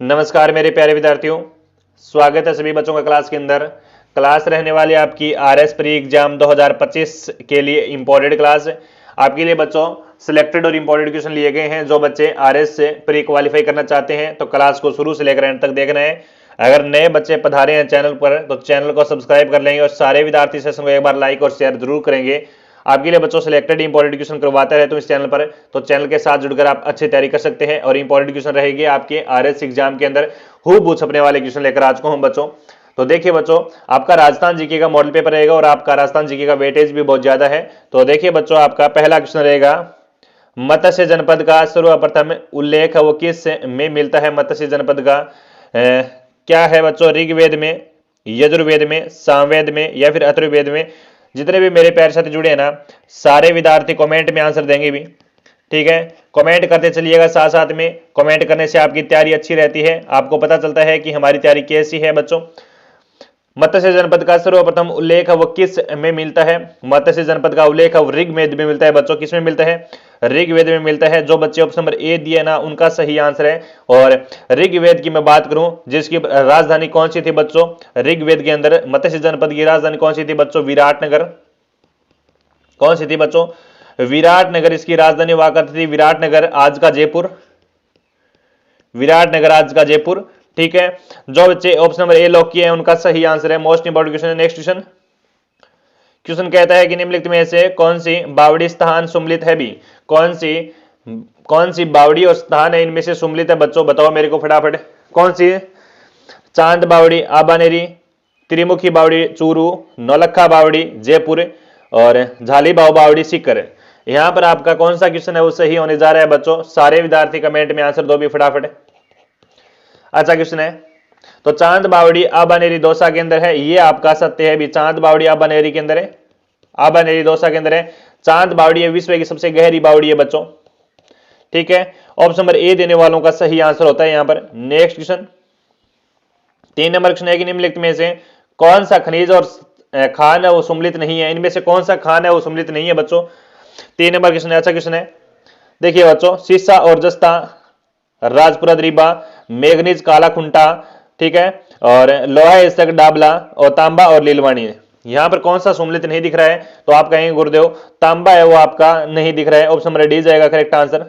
नमस्कार मेरे प्यारे विद्यार्थियों, स्वागत है सभी बच्चों का क्लास के अंदर। क्लास रहने वाली आपकी आरएस प्री एग्जाम 2025 के लिए इंपॉर्टेंट क्लास है। आपके लिए बच्चों सिलेक्टेड और इंपॉर्टेंट क्वेश्चन लिए गए हैं। जो बच्चे आरएस से प्री क्वालिफाई करना चाहते हैं तो क्लास को शुरू से लेकर एंड तक देखना है। अगर नए बच्चे पधारे हैं चैनल पर तो चैनल को सब्सक्राइब कर लेंगे और सारे विद्यार्थी सेशन को एक बार लाइक और शेयर जरूर करेंगे। आपके लिए बच्चों सिलेक्टेड इंपॉर्टेंट क्वेश्चन करवाता है तो इस चैनल पर, तो चैनल के साथ जुड़कर आप अच्छी तैयारी कर सकते हैं और इंपॉर्टेंट क्वेश्चन रहेंगे आपके आरएस एग्जाम के अंदर हूबहू छपने वाले क्वेश्चन लेकर आज को हम बच्चों। तो देखिए बच्चों, आपका राजस्थान जीके का मॉडल पेपर रहेगा और आपका राजस्थान जीके का वेटेज भी बहुत ज्यादा है। तो देखिए बच्चों, आपका पहला क्वेश्चन रहेगा, मत्स्य जनपद का सर्वप्रथम उल्लेख वो किस में मिलता है? मत्स्य जनपद का क्या है बच्चों? ऋग्वेद में, यजुर्वेद में, सामवेद में या फिर अथर्ववेद में? जितने भी मेरे प्यारे साथी जुड़े हैं ना, सारे विद्यार्थी कमेंट में आंसर देंगे भी, ठीक है। कमेंट करते चलिएगा, साथ साथ में कमेंट करने से आपकी तैयारी अच्छी रहती है, आपको पता चलता है कि हमारी तैयारी कैसी है बच्चों। मत्स्य जनपद का सर्वप्रथम उल्लेख वो किस में मिलता है? मत्स्य जनपद का उल्लेख ऋग्वेद में मिलता है बच्चों। किस में मिलता है? ऋग्वेद में मिलता है। जो बच्चे ऑप्शन नंबर ए दिए ना, उनका सही आंसर है। और ऋग्वेद की मैं बात करूं, जिसकी राजधानी कौन सी थी बच्चों? ऋग्वेद के अंदर मत्स्य जनपद की राजधानी कौन सी थी बच्चों? विराटनगर। कौन सी थी बच्चों? विराटनगर इसकी राजधानी हुआ करती थी। विराटनगर आज का जयपुर, विराटनगर आज का जयपुर, ठीक है। जो बच्चे ऑप्शन नंबर ए लॉक किए हैं उनका सही आंसर है। मोस्ट इंपोर्टेंट क्वेश्चन है। नेक्स्ट क्वेश्चन, क्वेश्चन कहता है कि निम्नलिखित में से कौन सी बावड़ी स्थान सुमलित है भी? कौन सी बावड़ी और स्थान है इनमें से सुमलित है बच्चों? बताओ मेरे को फटाफट। कौन सी? चांद बावड़ी आबानेरी, त्रिमुखी बावड़ी चूरू, नौलखा बावड़ी जयपुर और झालीबाव बावड़ी सीकर। यहां पर आपका कौन सा क्वेश्चन है वो सही होने जा रहा है बच्चों? सारे विद्यार्थी कमेंट में आंसर दो भी फटाफट। अच्छा क्वेश्चन है, तो चांद बावड़ी आबानेरी दौसा के अंदर है, ये आपका सत्य है भी। चांद बावड़ी आबानेरी के अंदर है, आबानेरी दौसा के अंदर है। चांद बावड़ी है विश्व की सबसे गहरी बावड़ी है बच्चों, ठीक है। ऑप्शन नंबर ए देने वालों का सही आंसर होता है यहां पर। नेक्स्ट क्वेश्चन, 3 नंबर क्वेश्चन है कि निम्नलिखित में से कौन सा खनिज और खान है वो सम्मिलित नहीं है? इनमें से कौन सा खान है वो सम्मिलित नहीं है बच्चों? 3 नंबर क्वेश्चन है। अच्छा क्वेश्चन है, देखिए बच्चों, सीसा और जस्ता, राजपुरा द्रीबा, मेघनीज काला खुंटा, ठीक है, और लोहा इसक डाबला और तांबा और लीलवाणी। यहां पर कौन सा सम्मिलित नहीं दिख रहा है? तो आप कहेंगे गुरुदेव तांबा है वो आपका नहीं दिख रहा है। ऑप्शन नंबर डी जाएगा करेक्ट आंसर।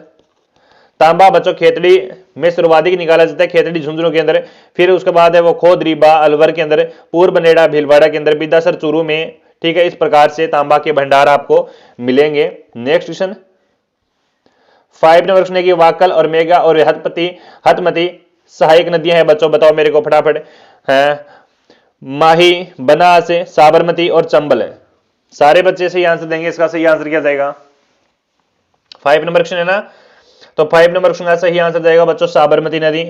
तांबा बच्चों खेतड़ी में सर्वाधिक निकाला जाता है, खेतड़ी झुंझुनू के अंदर। फिर उसके बाद है वो खोद रीबा अलवर के अंदर, पूर्व बनेड़ा भीलवाड़ा के अंदर, बिदासर चूरू में, ठीक है। इस प्रकार से तांबा के भंडार आपको मिलेंगे। नेक्स्ट क्वेश्चन, 5 नंबर क्वेश्चन है कि वाकल और मेगा और हतमती सहायक नदियां हैं बच्चों। बताओ मेरे को फटाफट। है माही, बनास, साबरमती और चंबल है। सारे बच्चे सही आंसर देंगे। इसका सही आंसर क्या जाएगा? 5 नंबर क्वेश्चन है ना, तो 5 नंबर क्वेश्चन का सही आंसर जाएगा बच्चों साबरमती नदी।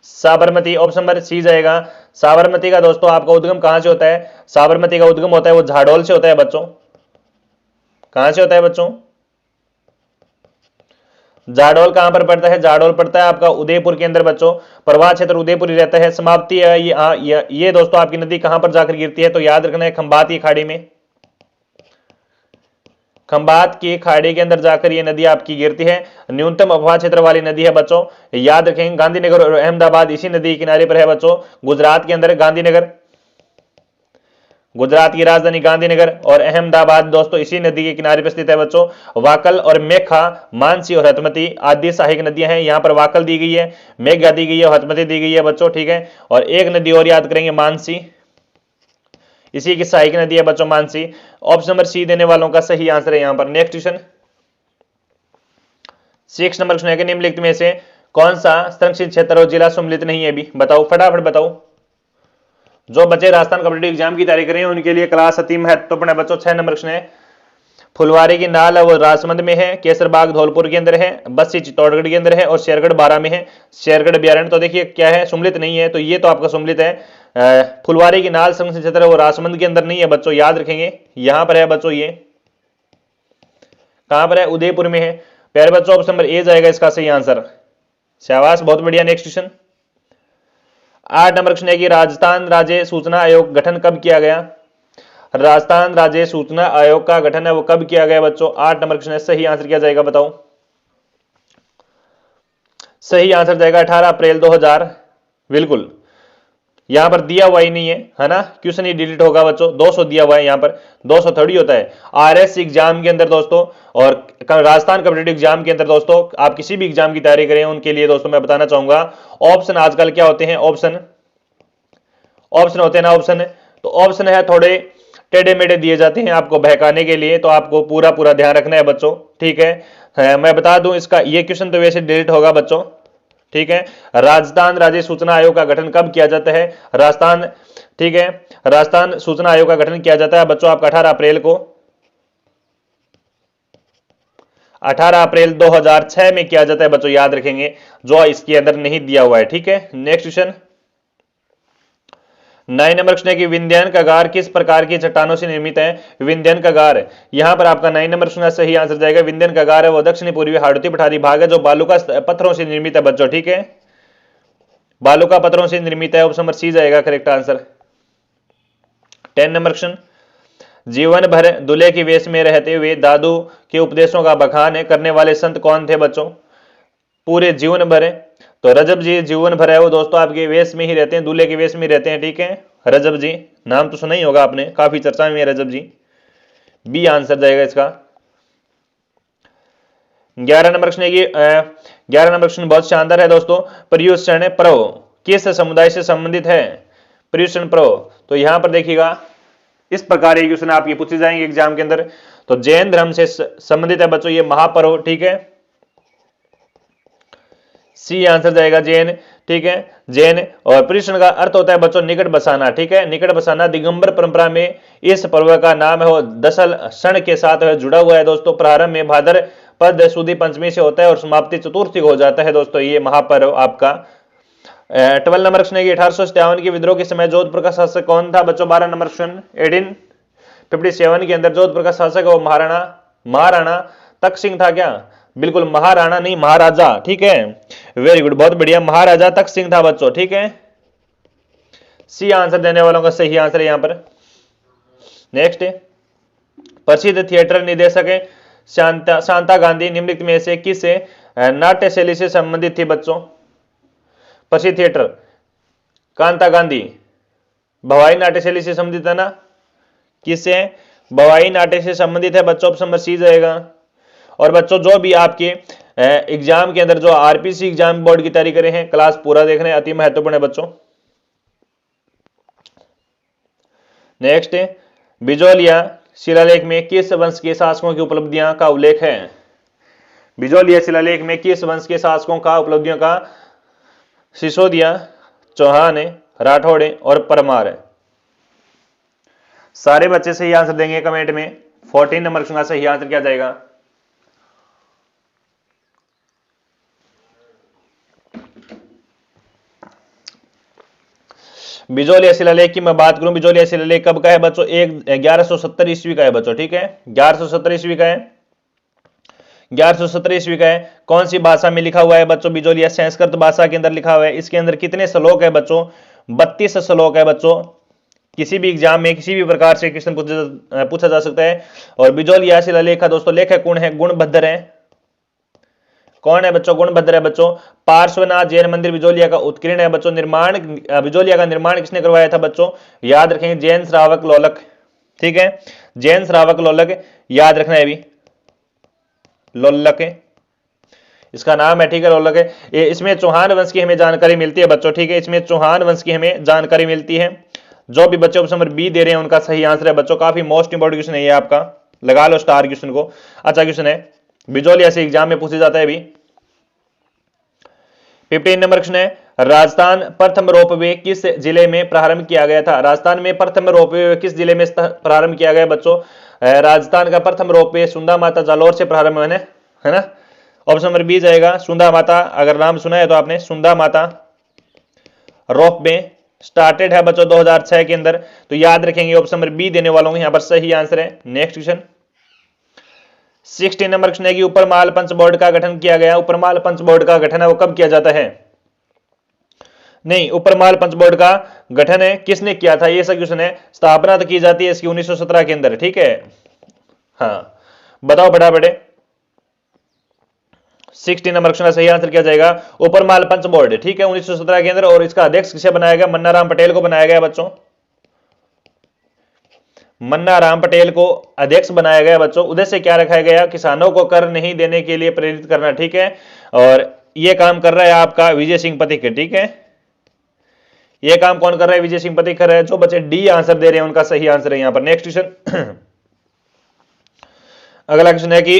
साबरमती ऑप्शन नंबर सी जाएगा। साबरमती का दोस्तों आपका उद्गम कहां से होता है? साबरमती का उद्गम होता है वो झाडोल से होता है बच्चों। कहां से होता है बच्चों? जाडौल कहां पर पड़ता है? जाडौल पड़ता है आपका उदयपुर के अंदर बच्चों। प्रवाह क्षेत्र उदयपुर ही रहता है। समाप्ति है ये दोस्तों आपकी नदी कहां पर जाकर गिरती है? तो याद रखना है खंबात की खाड़ी में। खंबात की खाड़ी के अंदर जाकर ये नदी आपकी गिरती है। न्यूनतम अफवाह क्षेत्र वाली नदी है बच्चों, याद रखेंगे। गांधीनगर और अहमदाबाद इसी नदी के किनारे पर है बच्चों। गुजरात के अंदर गांधीनगर, गुजरात की राजधानी गांधीनगर, और अहमदाबाद दोस्तों इसी नदी के किनारे पर स्थित है बच्चों। वाकल और मेखा, मानसी और हतमती आदि सहायक नदियां हैं। यहां पर वाकल दी गई है, मेघा दी गई है, हतमती दी गई है बच्चों, ठीक है। और एक नदी और याद करेंगे, मानसी, इसी की सहायक नदी है बच्चों मानसी। ऑप्शन नंबर सी देने वालों का सही आंसर है यहां पर। नेक्स्ट क्वेश्चन, 6 नंबर क्वेश्चन है कि निम्नलिखित में से कौन सा संरक्षित क्षेत्र और जिला सम्मिलित नहीं है भी? बताओ फटाफट बताओ। जो बच्चे राजस्थान कॉम्पिटिटिव एग्जाम की तैयारी कर रहे हैं उनके लिए क्लास अति महत्वपूर्ण है बच्चों। 6 नंबर क्वेश्चन है, फुलवारी की नाल है वो राजसमंद में है, केसरबाग धौलपुर के अंदर है, बस्सी चित्तौड़गढ़ के अंदर है और शेरगढ़ बारा में है। शेरगढ़ अभ्यारण्य तो देखिए क्या है, सम्मिलित नहीं है, तो ये तो आपका सम्मिलित है। फुलवारी की नाल संरक्षित क्षेत्र है वो राजसमंद के अंदर नहीं है बच्चों, याद रखेंगे। यहां पर है बच्चों, ये कहां पर है? उदयपुर में है। प्यारे बच्चों ऑप्शन नंबर ए जाएगा इसका सही आंसर। शाबाश, बहुत बढ़िया। नेक्स्ट क्वेश्चन, 8 नंबर क्वेश्चन है कि राजस्थान राज्य सूचना आयोग गठन कब किया गया? राजस्थान राज्य सूचना आयोग का गठन है वो कब किया गया बच्चों? 8 नंबर क्वेश्चन है, सही आंसर क्या जाएगा बताओ। सही आंसर जाएगा 18 अप्रैल 2000। बिल्कुल, यहां पर दिया हुआ ही नहीं है ना, क्वेश्चन ही डिलीट होगा बच्चों। 200 दिया हुआ है, यहां पर 200 थोड़ी होता है। आरएस एग्जाम के अंदर दोस्तों और राजस्थान कॉम्पिटिटिव एग्जाम के अंदर दोस्तों, आप किसी भी एग्जाम की तैयारी करें उनके लिए दोस्तों मैं बताना चाहूंगा, ऑप्शन आजकल क्या होते हैं, ऑप्शन होते हैं ना, ऑप्शन तो ऑप्शन है थोड़े टेढ़े मेढ़े दिए जाते हैं आपको बहकाने के लिए, तो आपको पूरा पूरा ध्यान रखना है बच्चों, ठीक है। मैं बता दूं इसका ये क्वेश्चन तो वैसे डिलीट होगा बच्चों, ठीक है। राजस्थान राज्य सूचना आयोग का गठन कब किया जाता है, राजस्थान, ठीक है, राजस्थान सूचना आयोग का गठन किया जाता है बच्चों आपका 18 अप्रैल को, 18 अप्रैल 2006 में किया जाता है बच्चों, याद रखेंगे, जो इसके अंदर नहीं दिया हुआ है, ठीक है। नेक्स्ट क्वेश्चन 9 नंबर क्वेश्चन है कि विंध्यन का गार किस प्रकार की चट्टानों से निर्मित है, विंध्यन का गार, यहां पर आपका 9 नंबर क्वेश्चन सही आंसर जाएगा। विंध्यन का गार है वो दक्षिणी पूर्वी हाड़ौती पठारी भाग है जो बालुका पत्थरों से निर्मित है बच्चों, ठीक है, बालुका पत्थरों से निर्मित है, ऑप्शन नंबर सी जाएगा करेक्ट आंसर। 10 नंबर क्वेश्चन, जीवन भर दूल्हे के वेश में रहते हुए दादू के उपदेशों का बखान करने वाले संत कौन थे बच्चों, पूरे जीवन भर, तो रजब जी जीवन भर है वो दोस्तों आपके वेश में ही रहते हैं, दूल्हे के वेश में रहते हैं, ठीक है, रजब जी, नाम तो सुना ही होगा आपने, काफी चर्चा में है रजब जी, बी आंसर जाएगा इसका। 11 नंबर क्वेश्चन 11 नंबर क्वेश्चन बहुत शानदार है दोस्तों, पर्युषण पर्व किस समुदाय से संबंधित है, पर्युषण पर्व, तो यहां पर देखिएगा इस प्रकार के क्वेश्चन आपके पूछे जाएंगे एग्जाम के अंदर, तो जैन धर्म से संबंधित है बच्चों ये महापर्व, ठीक है, सी आंसर जाएगा जैन, ठीक है, जैन। और पर्युषण का अर्थ होता है बच्चों निकट बसाना, ठीक है, निकट बसाना। दिगंबर परंपरा में इस पर्व का नाम है वो दसल क्षण के साथ जुड़ा हुआ है दोस्तों, प्रारंभ में भाद्रपद सुदी पंचमी से होता है और समाप्ति चतुर्थी को हो जाता है दोस्तों ये महापर्व आपका। 12 नंबर क्वेश्चन है कि 1857 के विद्रोह के समय जोधपुर का शासक कौन था बच्चों, 12 नंबर क्वेश्चन 1857 के अंदर जोधपुर का शासक वो महाराणा तख्त सिंह था क्या, बिल्कुल महाराणा नहीं महाराजा, ठीक है, वेरी गुड, बहुत बढ़िया, महाराजा तख्त सिंह था बच्चों, ठीक है, सी आंसर देने वालों का सही आंसर है यहां पर। नेक्स्ट, प्रसिद्ध थिएटर निर्देशक है शांता गांधी निम्नलिखित में से किस नाट्य शैली से संबंधित थी बच्चों, प्रसिद्ध थिएटर कांता गांधी भवाई नाट्य शैली से संबंधित है ना, किससे, भवाई नाट्य से संबंधित है बच्चों, ऑप्शन नंबर सी जाएगा। और बच्चों जो भी आपके एग्जाम के अंदर जो आरपीसी एग्जाम बोर्ड की तैयारी करे हैं, क्लास पूरा देखना है, अति महत्वपूर्ण है बच्चों। नेक्स्ट, बिजोलिया शिलालेख में किस वंश के शासकों की उपलब्धियां का उल्लेख है, बिजोलिया शिलालेख में किस वंश के शासकों का उपलब्धियों का, सिसोदिया, चौहान, राठौड़े और परमार। सारे बच्चे सही आंसर देंगे कमेंट में। 14 नंबर का सही आंसर क्या जाएगा, बिजोलिया शिलालेख की मैं बात करूं, बिजोलिया शिलालेख कब का है बच्चों, 1170 ईस्वी का है बच्चों, ठीक है, 1170 ईस्वी का है, 1170 ईस्वी का है। कौन सी भाषा में लिखा हुआ है बच्चों, बिजोलिया संस्कृत भाषा के अंदर लिखा हुआ है। इसके अंदर कितने श्लोक है बच्चों, 32 श्लोक है बच्चों। किसी भी एग्जाम में किसी भी प्रकार से क्वेश्चन पूछा जा सकता है। और बिजोलिया शिलालेख का दोस्तों लेखक कौन है, गुणभद्र है, कौन है बच्चों, गुणभद्र है बच्चों। पार्श्वनाथ जैन मंदिर बिजोलिया का उत्कीर्ण है बच्चों। निर्माण, बिजोलिया का निर्माण किसने करवाया था बच्चों, याद रखेंगे जैन श्रावक लोलक, ठीक है, जैन श्रावक लोलक, याद रखना है भी, लोलक इसका नाम है, ठीक है, लोलक है। इसमें चौहान वंश की हमें जानकारी मिलती है बच्चों, ठीक है, इसमें चौहान वंश की हमें जानकारी मिलती है। जो भी बच्चे ऑप्शन नंबर बी दे रहे हैं उनका सही आंसर है बच्चों। काफी मोस्ट इंपोर्टेंट क्वेश्चन है ये आपका, लगा लो स्टार क्वेश्चन को, अच्छा क्वेश्चन है, बिजोलिया से एग्जाम में पूछा जाता है अभी। 15 नंबर क्वेश्चन है, राजस्थान प्रथम रोपवे किस जिले में प्रारंभ किया गया था, राजस्थान में प्रथम रोपवे किस जिले में प्रारंभ किया गया बच्चों। राजस्थान का प्रथम रोपवे सुंदा माता जालोर से प्रारंभ है ना, ऑप्शन नंबर बी जाएगा सुंदा माता, अगर नाम सुना है तो आपने, सुंदा माता रोपवे स्टार्टेड है बच्चों 2006 के अंदर, तो याद रखेंगे ऑप्शन नंबर बी देने वालों को यहां पर सही आंसर है। नेक्स्ट क्वेश्चन 16 नंबर क्वेश्चन है कि उपरमाल पंच बोर्ड का गठन किया गया, उपरमाल पंच बोर्ड का गठन है वो कब किया जाता है, नहीं, उपरमाल पंच बोर्ड का गठन है किसने किया था, ये सब क्वेश्चन है। स्थापना तो की जाती है इसकी 1917 के अंदर, ठीक है, हाँ बताओ फटाफट, 60 नंबर क्वेश्चन का सही आंसर क्या जाएगा? ऊपर माल पंच बोर्ड, ठीक है, 1917 के अंदर। और इसका अध्यक्ष किसे बनाया गया? मन्ना राम पटेल को बनाया गया बच्चों। मन्ना राम पटेल को अध्यक्ष बनाया गया बच्चों। उद्देश्य क्या रखा गया? किसानों को कर नहीं देने के लिए प्रेरित करना, ठीक है। और यह काम कर रहा है आपका विजय सिंह पथिक, ठीक है। यह काम कौन कर रहा है? विजय सिंह पथिक कर रहा है। जो बच्चे डी आंसर दे रहे हैं उनका सही आंसर है यहां पर। नेक्स्ट क्वेश्चन अगला क्वेश्चन है कि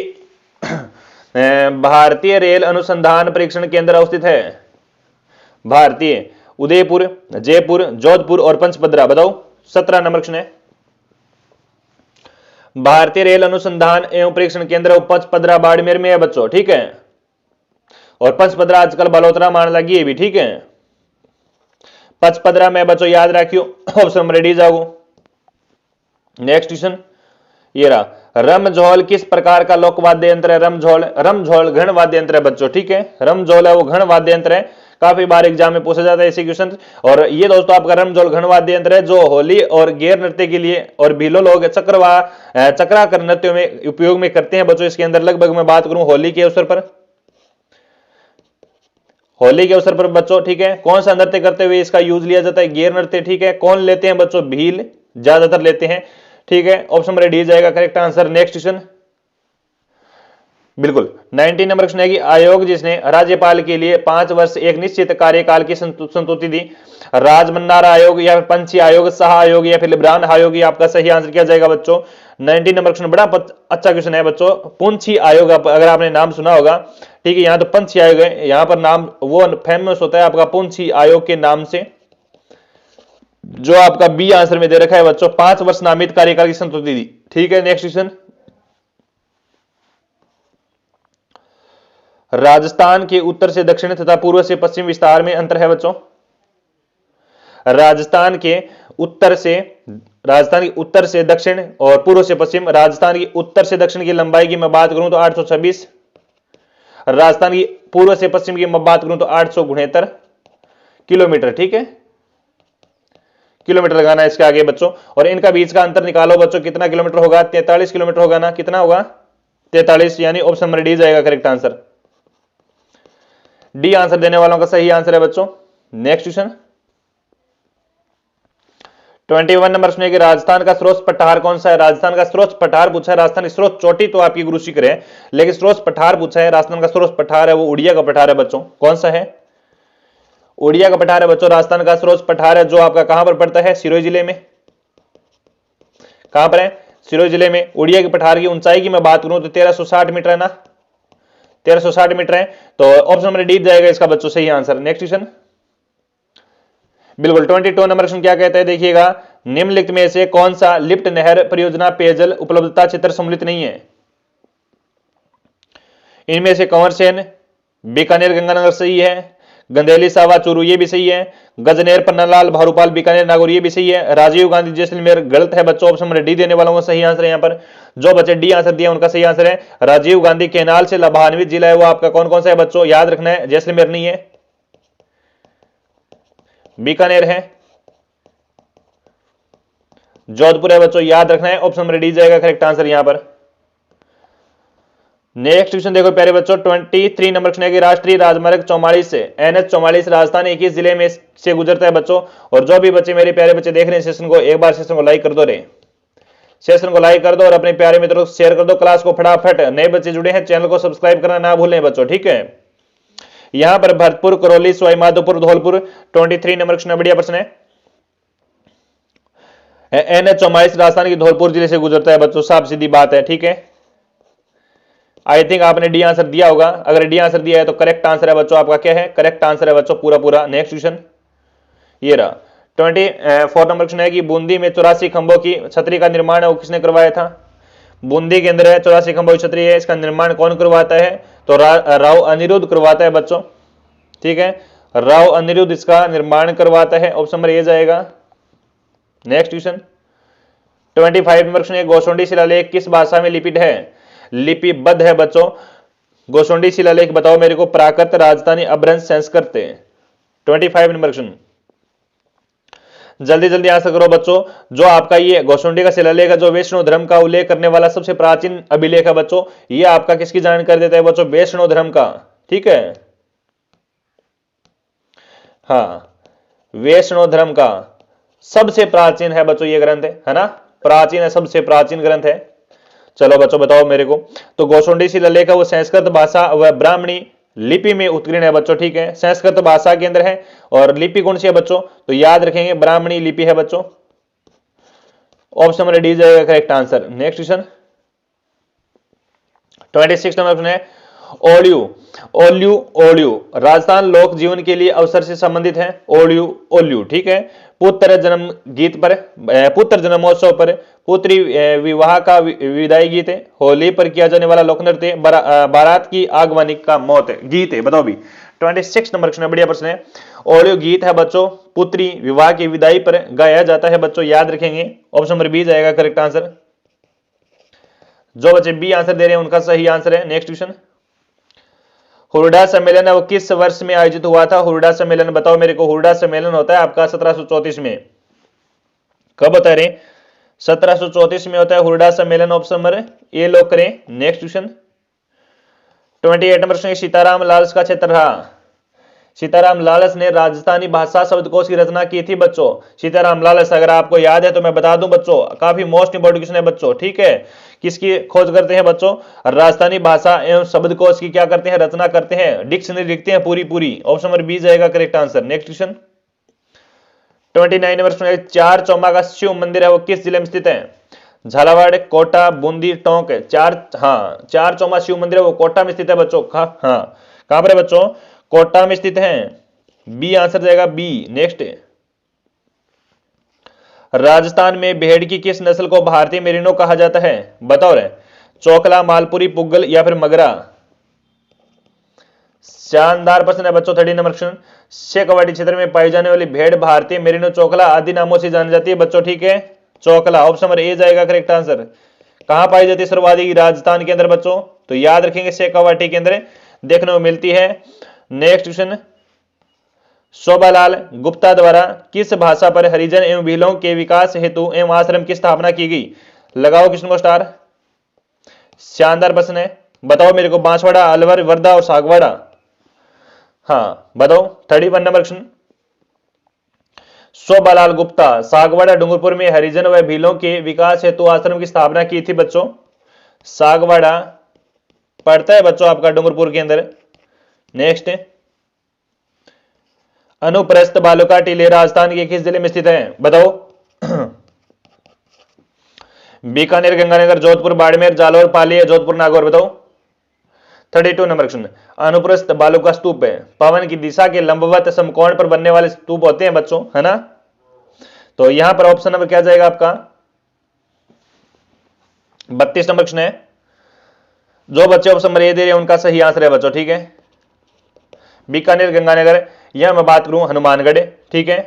भारतीय रेल अनुसंधान परीक्षण केंद्र अवस्थित है? भारतीय उदयपुर, जयपुर, जोधपुर और पंचपद्रा। बताओ। 17 नंबर क्वेश्चन है। भारतीय रेल अनुसंधान एवं परीक्षण केंद्र पंचपद्रा बाड़मेर में है बच्चों, ठीक है। और पंचपद्रा आजकल बलोत्रा मान लगी है भी, ठीक है। पंचपद्रा में बच्चों याद रखियो, ऑप्शन नंबर डी जाओ। नेक्स्ट क्वेश्चन ये रहा, रमझोल किस प्रकार का लोक वाद्य यंत्र है? रमझोल घन वाद्य यंत्र है बच्चों, ठीक है। रमझोल है वो घन वाद्य यंत्र है। काफी बार एग्जाम में पूछा जाता है ऐसे क्वेश्चन। और ये दोस्तों आपका रमझोल घन वाद्य यंत्र है जो होली और गैर नृत्य के लिए और भीलो लोग चक्राकर नृत्य में उपयोग में करते हैं बच्चों। इसके अंदर लगभग मैं बात करूं होली के अवसर पर, बच्चों, ठीक है। कौन सा नृत्य करते हुए इसका यूज लिया जाता है? गैर नृत्य, ठीक है। कौन लेते हैं बच्चों? भील ज्यादातर लेते हैं, ठीक है। ऑप्शन नंबर डी जाएगा करेक्ट आंसर। नेक्स्ट क्वेश्चन बिल्कुल 19 नंबर क्वेश्चन है कि आयोग जिसने राज्यपाल के लिए 5 वर्ष एक निश्चित कार्यकाल की संस्तुति दी, राजमन्नार आयोग या फिर पंछी आयोग, शाह आयोग या फिर लिब्रान आयोग? आपका सही आंसर क्या जाएगा बच्चों? 19 नंबर क्वेश्चन बड़ा अच्छा क्वेश्चन है बच्चों। पुंछी आयोग अगर आपने नाम सुना होगा, ठीक है। यहां तो पंछी आयोग है, यहां पर नाम वो फेमस होता है आपका पुंछी आयोग के नाम से, जो आपका बी आंसर में दे रखा है बच्चों। 5 वर्ष नामित कार्यकाल की संस्तुति दी, ठीक है। नेक्स्ट क्वेश्चन, राजस्थान के उत्तर से दक्षिण तथा पूर्व से पश्चिम विस्तार में अंतर है बच्चों। राजस्थान के उत्तर से दक्षिण और पूर्व से पश्चिम। राजस्थान की उत्तर से दक्षिण की लंबाई की मैं बात करूं तो 826, राजस्थान की पूर्व से पश्चिम की मैं बात करूं तो 869 किलोमीटर, ठीक है। किलोमीटर लगाना है इसके आगे बच्चों। और इनका बीच का अंतर निकालो बच्चों, कितना किलोमीटर होगा? 43 किलोमीटर होगा ना। कितना होगा? 43, यानी ऑप्शन नंबर डी जाएगा करेक्ट आंसर। डी आंसर देने वालों का सही आंसर है बच्चों। नेक्स्ट क्वेश्चन 21 नंबर सुनिए कि राजस्थान का स्रोत पठार कौन सा है? राजस्थान का स्रोत पठार पूछा है। राजस्थान की स्रोत चोटी तो आपकी गुरु शिखर है, लेकिन स्रोत पठार पूछा है। राजस्थान का स्रोत पठार है वो उड़िया का पठार है बच्चों। कौन सा है? उड़िया का पठार है बच्चों। राजस्थान का स्रोत पठार है जो आपका कहां पर पड़ता है? सिरोही जिले में। कहां पर है? सिरोही जिले में। उड़िया के पठार की ऊंचाई की मैं बात करूं तो 1360 मीटर है ना, 1360 मीटर है। तो ऑप्शन नंबर डी जाएगा इसका बच्चों सही आंसर। नेक्स्ट क्वेश्चन बिल्कुल 22 नंबर क्वेश्चन क्या कहता है देखिएगा, निम्नलिखित में से कौन सा लिफ्ट नहर परियोजना पेयजल उपलब्धता चित्र सम्मिलित नहीं है? इनमें से कंवर सेन, बीकानेर गंगानगर सही है, गंदेली सावा चूरू ये भी सही है, गजनेर पन्नालाल भारूपाल बीकानेर नागौर ये भी सही है, राजीव गांधी जैसलमेर गलत है बच्चों। ऑप्शन नंबर डी देने वालों का सही आंसर है यहां पर। जो बच्चे डी आंसर दिया उनका सही आंसर है राजीव गांधी। केनाल से लाभान्वित जिला है वो आपका कौन कौन सा है बच्चों? याद रखना है, जैसलमेर नहीं है, बीकानेर है, जोधपुर है बच्चों, याद रखना है। ऑप्शन नंबर डी जाएगा करेक्ट आंसर यहां पर। नेक्स्ट क्वेश्चन देखो प्यारे बच्चों 23 नंबर क्वेश्चन है कि राष्ट्रीय राजमार्ग 44 से NH 44 राजस्थान 21 जिले में से गुजरता है बच्चों। और जो भी बच्चे मेरे प्यारे बच्चे देख रहे हैं सेशन को, एक बार सेशन को लाइक कर दो रे, सेशन को लाइक कर दो और अपने प्यारे मित्रों को शेयर कर दो क्लास को फटाफट। नए बच्चे जुड़े हैं चैनल को सब्सक्राइब करना ना भूलें बच्चों, ठीक है। यहां पर भरतपुर, करौली, सवाई माधोपुर, धौलपुर 23 नंबर क्वेश्चन बढ़िया प्रश्न है। NH 44 राजस्थान की धौलपुर जिले से गुजरता है बच्चों, साफ सीधी बात है, ठीक है। आई थिंक आपने डी आंसर दिया होगा। अगर डी आंसर दिया है तो करेक्ट आंसर है बच्चों आपका क्या है? करेक्ट आंसर है बच्चों पूरा पूरा। नेक्स्ट क्वेश्चन ये रहा 24 नंबर क्वेश्चन है कि बूंदी में 84 खंभों की छतरी का निर्माण है वो किसने करवाया था? बूंदी के अंदर है 84 खंभों की छतरी है, इसका निर्माण कौन करवाता है? तो राव अनिरुद्ध करवाता है बच्चों, ठीक है। राव अनिरुद्ध इसका निर्माण करवाता है। ऑप्शन नंबर ए जाएगा। नेक्स्ट क्वेश्चन 25 नंबर क्वेश्चन है गोसुंडी शिलालेख किस भाषा में लिपिबद्ध है? लिपिबद्ध है बच्चों। गोसुंडी शिलालेख बताओ मेरे को। प्राकृत, राजस्थानी, अपभ्रंश, संस्कृत। 25 नंबर क्वेश्चन जल्दी जल्दी आंसर करो बच्चों। जो आपका ये गोसुंडी का शिलालेख है, जो वैष्णव धर्म का उल्लेख करने वाला सबसे प्राचीन अभिलेख है बच्चों, ये आपका किसकी जानकारी देता है बच्चों? वैष्णव धर्म का। ठीक है, हाँ, वैष्णव धर्म का सबसे प्राचीन है बच्चों ये ग्रंथ, है ना, प्राचीन है, सबसे प्राचीन ग्रंथ है। चलो बच्चों बताओ मेरे को, तो गोसुंडी शिलालेख है वो संस्कृत भाषा व ब्राह्मणी लिपि में उत्कीर्ण है बच्चों। ठीक है, संस्कृत भाषा के अंदर है, और लिपि कौन सी है बच्चों? तो याद रखेंगे ब्राह्मणी लिपि है बच्चों। ऑप्शन नंबर डी जाएगा correct answer. Next question 26 number प्रश्न है, ओलियू ओलियू ओलियू राजस्थान लोक जीवन के लिए अवसर से संबंधित है। ओलियू ओलियू, ठीक है, पुत्र जन्म गीत पर, पुत्र जन्मोत्सव पर, पुत्री विवाह का विदाई गीत है, होली पर किया जाने वाला लोक नृत्य, बारात की आगमनी का मौत है गीत है। बताओ भी 26 नंबर क्वेश्चन, बढ़िया प्रश्न है। ओलियो गीत है बच्चों, पुत्री विवाह की विदाई पर गाया जाता है बच्चों, याद रखेंगे। ऑप्शन नंबर बी जाएगा करेक्ट आंसर। जो बच्चे बी आंसर दे रहे हैं उनका सही आंसर है। नेक्स्ट क्वेश्चन, हुरडा सम्मेलन वो किस वर्ष में आयोजित हुआ था? हुरडा सम्मेलन बताओ मेरे को। हुरडा सम्मेलन होता है आपका 1734 में। कब बता रहे? 1734 में होता है हुरडा सम्मेलन। ऑप्शन नंबर ए लॉक करें। नेक्स्ट क्वेश्चन 28 नंबर प्रश्न, सीताराम लालस का क्षेत्र रहा। सीताराम लालस ने राजस्थानी भाषा शब्दकोश की रचना की थी बच्चों। सीताराम लालस अगर आपको याद है तो मैं बता दूं बच्चों, काफी मोस्ट इंपोर्टेंट क्वेश्चन है बच्चों। ठीक है, किसकी खोज करते हैं बच्चों? राजस्थानी भाषा एवं शब्दकोश की क्या करते हैं? रचना करते हैं, डिक्शनरी लिखते हैं पूरी पूरी। ऑप्शन नंबर बी जाएगा correct answer. Next question 29 number प्रश्न, चार चौमा का शिव मंदिर है वो किस जिले में स्थित है? झालावाड़, कोटा, बूंदी, टोंक। चार चौमा शिव मंदिर है वो कोटा में स्थित है बच्चों। कहां पर है बच्चों? कोटा में स्थित है। बी आंसर जाएगा बी। नेक्स्ट, राजस्थान में भेड़ की किस नस्ल को भारतीय मेरिनो कहा जाता है? बताओ रे, चोकला, मालपुरी, पुग्गल या फिर मगरा? शानदार प्रश्न है बच्चों। 30 नंबर क्वेश्चन, शेखवाटी क्षेत्र में पाई जाने वाली भेड़ भारतीय मेरिनो, चोकला आदि नामों से जानी जाती है बच्चों। ठीक है, चोकला। ऑप्शन नंबर ए जाएगा करेक्ट आंसर। कहां पाई जाती है सर्वाधिक? राजस्थान के अंदर बच्चों, तो याद रखेंगे शेखवाटी के अंदर देखने को मिलती है। नेक्स्ट क्वेश्चन, शोभालाल गुप्ता द्वारा किस भाषा पर हरिजन एवं भीलों के विकास हेतु एवं आश्रम की स्थापना की गई? लगाओ कृष्ण को स्टार। शानदार प्रश्न है, बताओ मेरे को। बांसवाड़ा, अलवर, वर्धा और सागवाड़ा। हाँ बताओ। 31 नंबर क्वेश्चन, शोभालाल गुप्ता सागवाड़ा डूंगरपुर में हरिजन व भीलों के विकास हेतु आश्रम की स्थापना की थी बच्चों। सागवाड़ा पड़ता है बच्चों आपका डूंगरपुर के अंदर। नेक्स्ट, अनुप्रस्थ बालुका टीले राजस्थान के किस जिले में स्थित है? बताओ। बीकानेर, गंगानगर, जोधपुर, बाड़मेर, जालौर, पाली, जोधपुर, नागौर। बताओ। 32 नंबर क्वेश्चन, अनुप्रस्थ बालुका स्तूप है पवन की दिशा के लंबवत समकोण पर बनने वाले स्तूप होते हैं बच्चों, है ना। तो यहां पर ऑप्शन नंबर क्या जाएगा आपका? 32 नंबर क्वेश्चन है। जो बच्चे ऑप्शन नंबर ए दे रहे हैं उनका सही आंसर है बच्चों। ठीक है, बीकानेर, गंगानगर, यह मैं बात करूं हनुमानगढ़। ठीक है,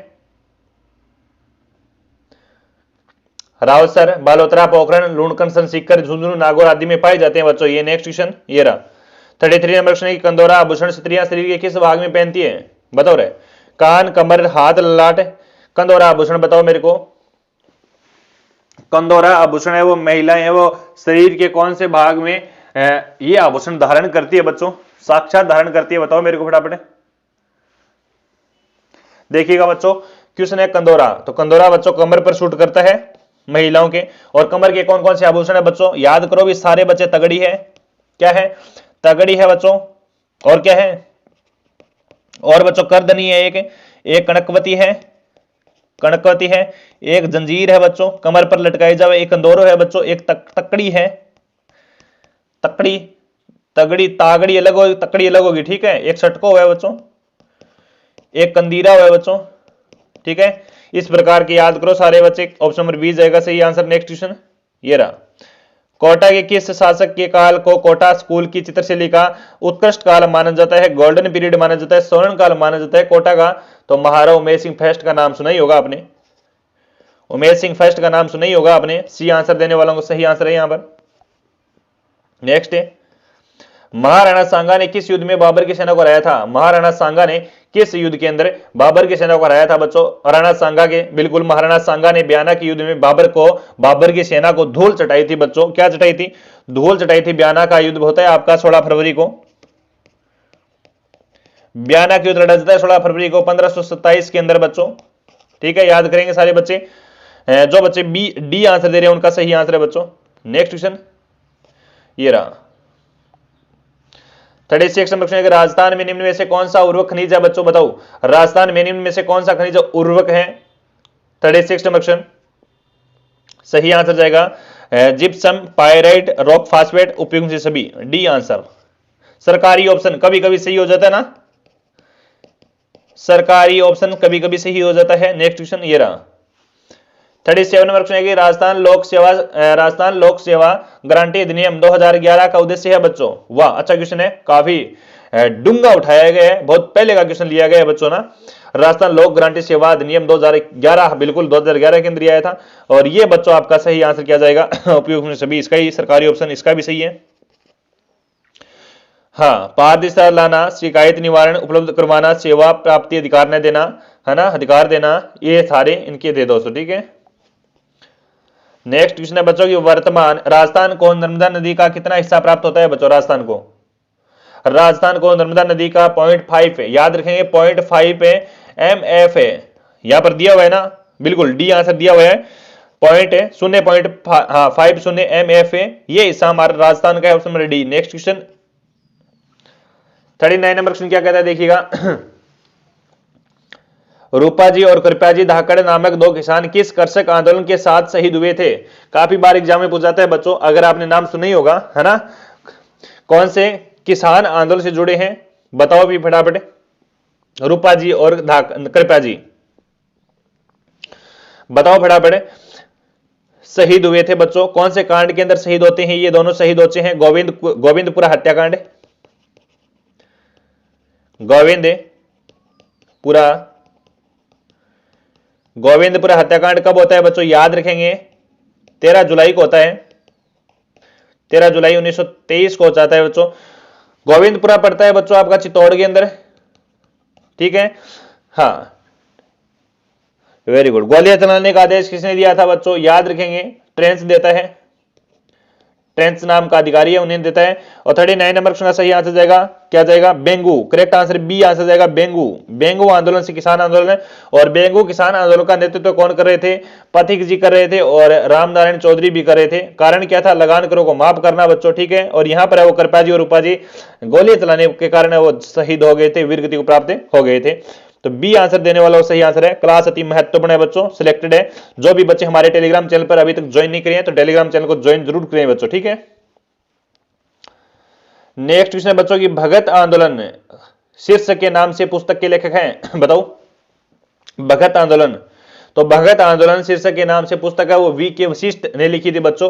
रावतसर, बालोतरा, पोखरण, लूणकंसन, सीकर, झुंझुनू, नागौर आदि में पाए जाते हैं बच्चों। ये नेक्स्ट क्वेश्चन ये रहा। 33 नंबर क्वेश्चन, कंदोरा आभूषण स्त्रियां शरीर के किस भाग में पहनती है? बताओ रे, कान, कमर, हाथ, ललाट। कंदोरा आभूषण बताओ मेरे को। कंदोरा आभूषण है वो महिलाएं है वो शरीर के कौन से भाग में ये आभूषण धारण करती है बच्चों? साक्षात धारण करती है। बताओ मेरे को फटाफट। देखिएगा बच्चों, क्वेश्चन है कंदोरा, तो कंदोरा बच्चों कमर पर शूट करता है महिलाओं के। और कमर के कौन कौन से आभूषण है बच्चों? याद करो भी सारे बच्चे। तगड़ी है, क्या है? तगड़ी है बच्चों। और क्या है? और बच्चों करदनी है, एक कनकवती है, कनकवती है, एक जंजीर है बच्चों कमर पर लटकाई जावे, एक कंदोरो है बच्चों, एक तकड़ी है, तकड़ी, तगड़ी, तागड़ी अलग होगी, तकड़ी अलग होगी। ठीक है, एक सटको है बच्चों, एक कंदीरा है बच्चों। ठीक है, इस प्रकार के याद करो सारे बच्चे। ऑप्शन नंबर बी जाएगा सही आंसर। नेक्स्ट क्वेश्चन ये रहा। कोटा के किस शासक के काल को कोटा स्कूल की चित्रशैली का उत्कृष्ट काल माना जाता है? गोल्डन पीरियड माना जाता है, स्वर्ण काल माना जाता है कोटा का? तो महाराजा उमेश सिंह फर्स्ट का नाम सुना ही होगा आपने। उमेश सिंह फर्स्ट का नाम सुना ही होगा आपने। सी आंसर देने वालों को सही आंसर है यहां पर। नेक्स्ट है, महाराणा सांगा ने किस युद्ध में बाबर की सेना को हराया था? महाराणा सांगा ने किस युद्ध के अंदर बाबर की सेना को हराया था बच्चों? राणा सांगा के, बिल्कुल महाराणा सांगा ने बयाना के युद्ध में बाबर की सेना को धूल चटाई थी बच्चों। क्या चटाई थी? धूल चटाई थी। बयाना का युद्ध होता है आपका 16 फरवरी को। बयाना का युद्ध लड़ा जाता है 16 फरवरी को 1527 के अंदर बच्चों। ठीक है, याद करेंगे सारे बच्चे। जो बच्चे बी डी आंसर दे रहे हैं उनका सही आंसर है बच्चों। नेक्स्ट क्वेश्चन ये रहा 36 नंबर क्वेश्चन। राजस्थान में निम्न में से कौन सा उर्वरक खनिज है बच्चों? बताओ, राजस्थान में निम्न में से कौन सा खनिज उर्वरक है? 36 नंबर क्वेश्चन सही आंसर जाएगा जिप्सम, पायराइट, रॉक फास्फेट, उपयुक्त से सभी। D answer. सरकारी ऑप्शन कभी कभी सही हो जाता है ना, सरकारी ऑप्शन कभी कभी सही हो जाता है। नेक्स्ट क्वेश्चन ये रहा 37 नंबर क्वेश्चन है कि राजस्थान लोक सेवा गारंटी अधिनियम 2011 का उद्देश्य है बच्चों। वाह, अच्छा क्वेश्चन है, काफी डूंगा उठाया गया है, बहुत पहले का क्वेश्चन लिया गया है बच्चों ना। राजस्थान लोक गारंटी सेवा अधिनियम 2011, बिल्कुल 2011 के अंदर आया था। और ये बच्चों आपका सही आंसर किया जाएगा उपयुक्त में सभी, इसका ही सरकारी ऑप्शन इसका भी सही है। हाँ, पारदर्शिता लाना, शिकायत निवारण उपलब्ध करवाना, सेवा प्राप्ति अधिकार न देना, है ना, अधिकार देना, ये सारे इनके थे दोस्तों। ठीक है, नेक्स्ट क्वेश्चन है बच्चों की वर्तमान राजस्थान को नर्मदा नदी का कितना हिस्सा प्राप्त होता है बच्चों? राजस्थान को नर्मदा नदी का 0.5 है, याद रखेंगे 0.5 है, MF है, यहां पर दिया हुआ है ना, बिल्कुल डी आंसर दिया हुआ है। पॉइंट है 0.50 MF है, ये हिस्सा हमारा राजस्थान का है, option number D. Next question 39 number question क्या कहता है देखिएगा रूपा जी और कृपया जी धाकड़ नामक दो किसान किस कृषक आंदोलन के साथ शहीद हुए थे? काफी बार एग्जाम में पूछा जाता है बच्चों, अगर आपने नाम सुना ही होगा, है ना। कौन से किसान आंदोलन से जुड़े हैं बताओ भी फटाफट। रूपा जी और कृपया जी बताओ फटाफट। शहीद हुए थे बच्चों, कौन से कांड के अंदर शहीद होते हैं? ये दोनों शहीद होते हैं गोविंदपुरा हत्याकांड, गोविंदपुरा हत्याकांड कब होता है बच्चों? याद रखेंगे 13 जुलाई को होता है, 13 जुलाई 1923 को हो जाता है बच्चों। गोविंदपुरा पड़ता है बच्चों आपका चित्तौड़ के अंदर। ठीक है, हाँ वेरी गुड। गोलियां चलाने का आदेश किसने दिया था बच्चों? याद रखेंगे ट्रेंच देता है, ट्रेंच नाम का अधिकारी है, उन्हें देता है। और 39 नंबर का सही आंसर जाएगा क्या जाएगा? बेंगू। करेक्ट आंसर बी आंसर जाएगा बेंगू आंदोलन से किसान आंदोलन है। और बेंगू किसान आंदोलन का नेतृत्व कौन कर रहे थे? पथिक जी कर रहे थे और रामनारायण चौधरी भी कर रहे थे। कारण क्या था? लगान करो को माफ करना बच्चों। ठीक है, और यहाँ पर है वो कृपया जी और रूपा जी गोलियां चलाने के कारण वो शहीद हो गए थे, वीरगति को प्राप्त हो गए थे। तो बी आंसर देने वाला सही आंसर है। क्लास अति महत्वपूर्ण है बच्चों, सिलेक्टेड है। जो भी बच्चे हमारे टेलीग्राम चैनल पर अभी तक ज्वाइन नहीं करें तो टेलीग्राम चैनल को ज्वाइन जरूर करें बच्चों। ठीक है, नेक्स्ट क्वेश्चन है बच्चों की भगत आंदोलन शीर्षक के नाम से पुस्तक के लेखक हैं बताओ। भगत आंदोलन, तो भगत आंदोलन शीर्षक के नाम से पुस्तक है वो वी.के. वशिष्ठ ने लिखी थी बच्चों।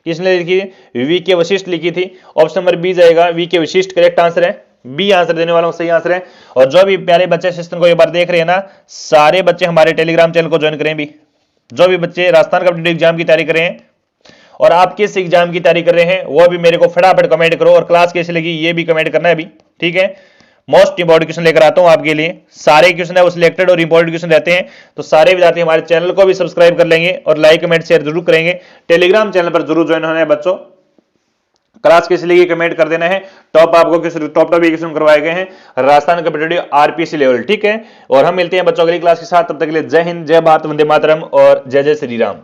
किसने लिखी? वी.के. वशिष्ठ लिखी थी। ऑप्शन नंबर बी जाएगा वी.के. वशिष्ठ करेक्ट आंसर है। बी आंसर देने वाला सही आंसर है। और जो भी प्यारे बच्चे सिस्टम को एक बार देख रहे हैं ना, सारे बच्चे हमारे टेलीग्राम चैनल को ज्वाइन करें भी। जो भी बच्चे राजस्थान कॉम्पिटिटिव एग्जाम की तैयारी कर रहे हैं और आप किस एग्जाम की तैयारी कर रहे हैं वो भी मेरे को फटाफट कमेंट करो। और क्लास कैसी लगी ये भी कमेंट करना है अभी। ठीक है, मोस्ट इंपॉर्टेंट क्वेश्चन लेकर आता हूं आपके लिए। सारे क्वेश्चन है वो सिलेक्टेड और इंपॉर्टेंट क्वेश्चन रहते हैं, तो सारे विद्यार्थी हमारे चैनल को भी सब्सक्राइब कर लेंगे और लाइक कमेंट शेयर जरूर करेंगे। टेलीग्राम चैनल पर जरूर ज्वाइन होना है बच्चों। क्लास कैसी लगी कमेंट कर देना है। टॉप आपको टॉप क्वेश्चन करवाए गए हैं राजस्थान कॉम्पिटिटिव आरपीसी लेवल। ठीक है, और हम मिलते हैं बच्चों अगली क्लास के साथ। तब तक के लिए जय हिंद, जय भारत, वंदे मातरम और जय जय श्री राम।